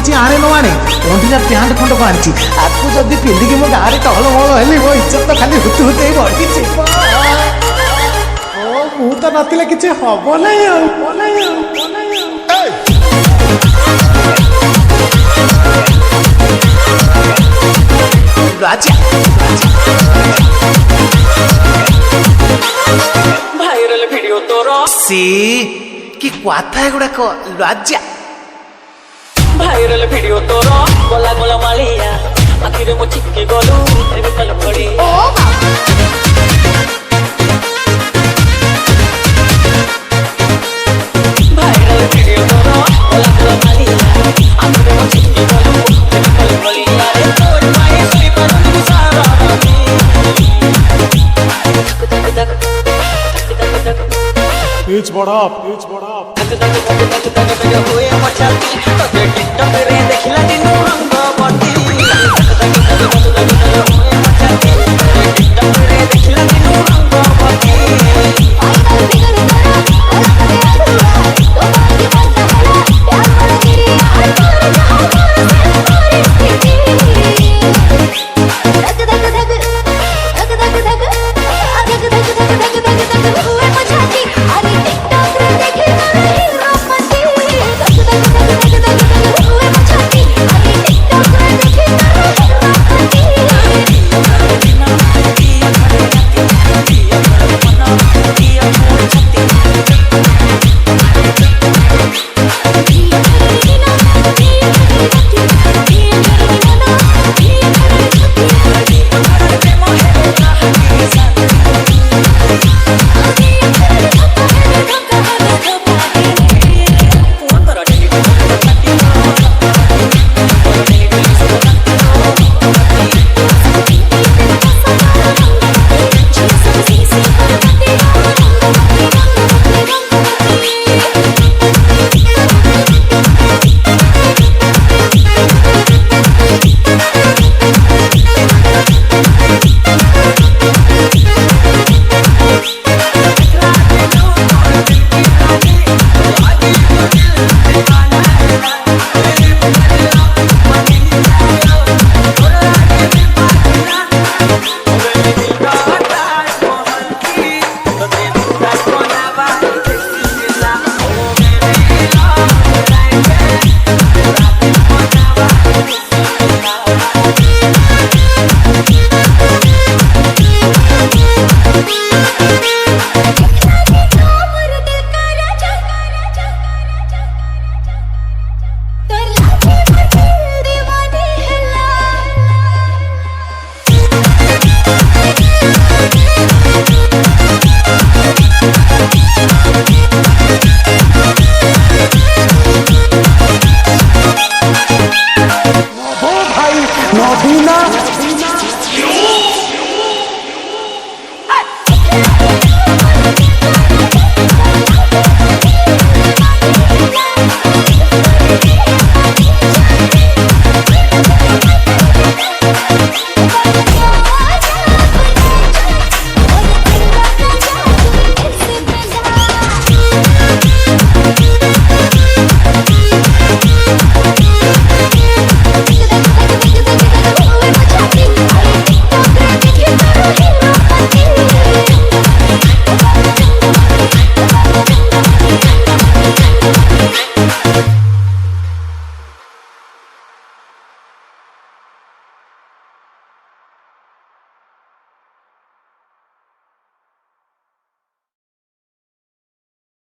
किसी आने न आने पंडिजा पैंट खंड को आनी आपको जब पिंधिकी मो गाँव में टहल महल हेली मो इज्जत तो खाली हुतु हुतु बढ़ी मु तो नथिले किसी हम राजा भाइरल वीडियो तोर सी कि कथा गुड़ाक राजा भाइरल वीडियो तोर गला गला मालिया आखिरे मो चिपके गलु एबे कल पड़ी भाइरल वीडियो तोर गला गला मालिया आखिरे मो चिपके गलु एबे कल पड़ी अरे तोर माए सुई पर सारा पिच बड़ा तक तक तक तक तक हुए मचाती